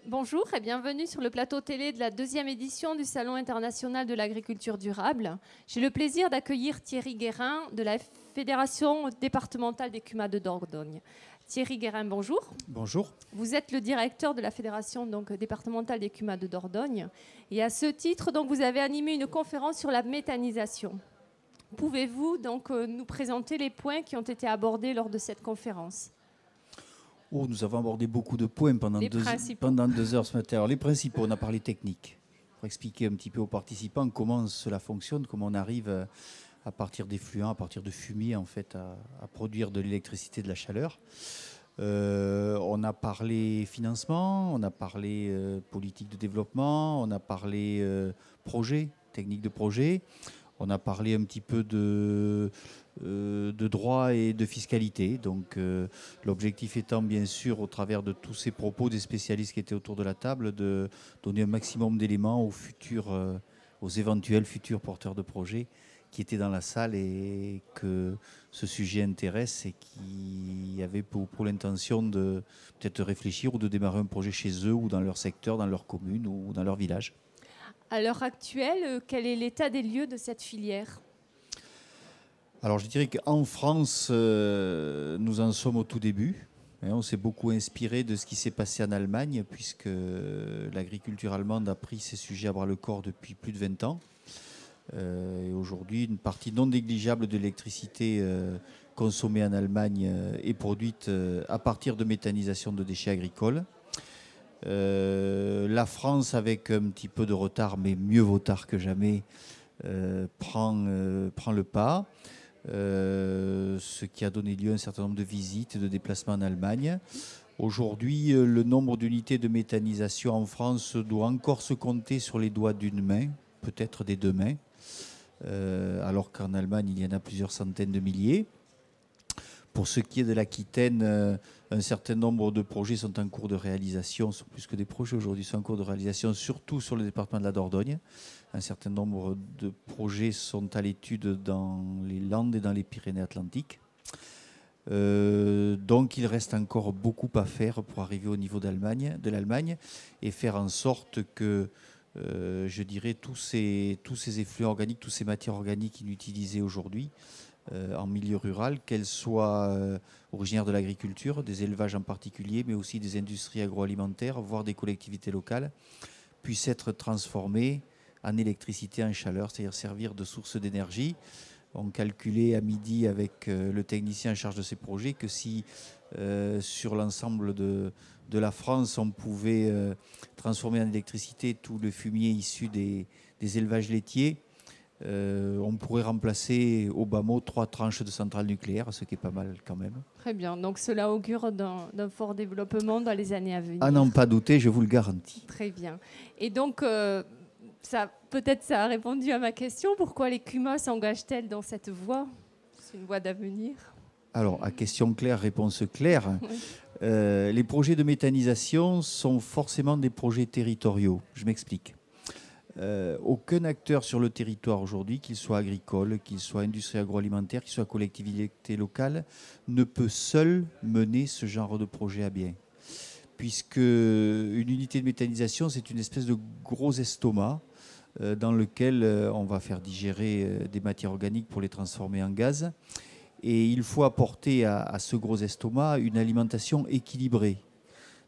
Bonjour et bienvenue sur le plateau télé de la deuxième édition du Salon international de l'agriculture durable. J'ai le plaisir d'accueillir Thierry Guérin de la Fédération départementale des CUMA de Dordogne. Thierry Guérin, bonjour. Bonjour. Vous êtes le directeur de la Fédération départementale des CUMA de Dordogne. Et à ce titre, vous avez animé une conférence sur la méthanisation. Pouvez-vous nous présenter les points qui ont été abordés lors de cette conférence ? Nous avons abordé beaucoup de points pendant 2 heures ce matin. Alors, les principaux, on a parlé technique, pour expliquer un petit peu aux participants comment cela fonctionne, comment on arrive à partir d'effluents, à partir de fumier, en fait, à produire de l'électricité, de la chaleur. On a parlé financement, on a parlé politique de développement, on a parlé projet, technique de projet. On a parlé un petit peu de droit et de fiscalité. Donc, l'objectif étant, bien sûr, au travers de tous ces propos des spécialistes qui étaient autour de la table, de donner un maximum d'éléments aux éventuels futurs porteurs de projets qui étaient dans la salle et que ce sujet intéresse et qui avaient pour l'intention de peut-être réfléchir ou de démarrer un projet chez eux ou dans leur secteur, dans leur commune ou dans leur village. À l'heure actuelle, quel est l'état des lieux de cette filière ? Alors je dirais qu'en France, nous en sommes au tout début. On s'est beaucoup inspiré de ce qui s'est passé en Allemagne, puisque l'agriculture allemande a pris ces sujets à bras le corps depuis plus de 20 ans. Et aujourd'hui, une partie non négligeable de l'électricité consommée en Allemagne est produite à partir de méthanisation de déchets agricoles. La France, avec un petit peu de retard, mais mieux vaut tard que jamais, prend le pas. Ce qui a donné lieu à un certain nombre de visites et de déplacements en Allemagne. Aujourd'hui, le nombre d'unités de méthanisation en France doit encore se compter sur les doigts d'une main, peut-être des 2 mains, alors qu'en Allemagne, il y en a plusieurs centaines de milliers. Pour ce qui est de l'Aquitaine, un certain nombre de projets sont en cours de réalisation, sont plus que des projets aujourd'hui, sont en cours de réalisation, surtout sur le département de la Dordogne. Un certain nombre de projets sont à l'étude dans les Landes et dans les Pyrénées-Atlantiques. Donc il reste encore beaucoup à faire pour arriver au niveau de l'Allemagne et faire en sorte que, je dirais, tous ces effluents organiques, toutes ces matières organiques inutilisées aujourd'hui, en milieu rural, qu'elles soient originaires de l'agriculture, des élevages en particulier, mais aussi des industries agroalimentaires, voire des collectivités locales, puissent être transformées en électricité, en chaleur, c'est-à-dire servir de source d'énergie. On calculait à midi avec le technicien en charge de ces projets que si sur l'ensemble de la France, on pouvait transformer en électricité tout le fumier issu des élevages laitiers, on pourrait remplacer au bas mot 3 tranches de centrales nucléaires, ce qui est pas mal quand même. Très bien, donc cela augure d'un fort développement dans les années à venir. À n'en pas douter, je vous le garantis. Très bien. Et donc, peut-être ça a répondu à ma question. Pourquoi les CUMA s'engagent-elles dans cette voie ? C'est une voie d'avenir. Alors, à question claire, réponse claire. Oui. Les projets de méthanisation sont forcément des projets territoriaux. Je m'explique. Aucun acteur sur le territoire aujourd'hui, qu'il soit agricole, qu'il soit industrie agroalimentaire, qu'il soit collectivité locale, ne peut seul mener ce genre de projet à bien. Puisque une unité de méthanisation, c'est une espèce de gros estomac dans lequel on va faire digérer des matières organiques pour les transformer en gaz. Et il faut apporter à ce gros estomac une alimentation équilibrée.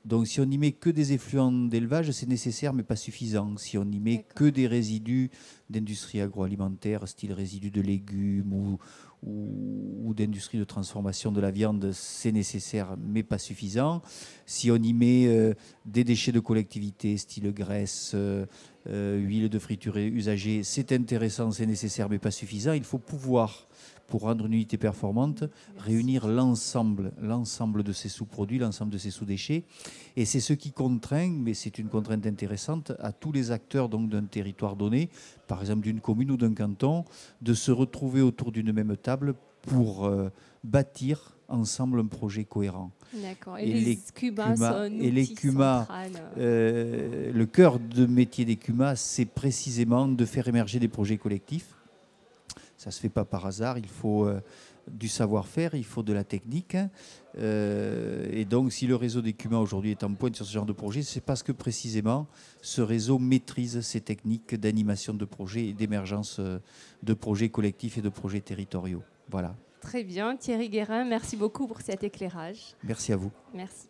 Donc si on n'y met que des effluents d'élevage, c'est nécessaire mais pas suffisant. Si on n'y met que des résidus d'industrie agroalimentaire, style résidus de légumes ou d'industrie de transformation de la viande, c'est nécessaire mais pas suffisant. Si on y met des déchets de collectivité, style graisse, huile de friture usagée, c'est intéressant, c'est nécessaire mais pas suffisant. Il faut pouvoir, pour rendre une unité performante, réunir l'ensemble de ces sous-produits, l'ensemble de ces sous-déchets. Et c'est ce qui contraint, mais c'est une contrainte intéressante, à tous les acteurs donc, d'un territoire donné, par exemple d'une commune ou d'un canton, de se retrouver autour d'une même table pour bâtir ensemble un projet cohérent. D'accord. Et les CUMA sont un outil central. Le cœur de métier des CUMA, c'est précisément de faire émerger des projets collectifs. Ça ne se fait pas par hasard. Il faut du savoir-faire, il faut de la technique. Et donc, si le réseau des CUMA aujourd'hui est en pointe sur ce genre de projet, c'est parce que précisément, ce réseau maîtrise ces techniques d'animation de projets et d'émergence de projets collectifs et de projets territoriaux. Voilà. Très bien. Thierry Guérin, merci beaucoup pour cet éclairage. Merci à vous. Merci.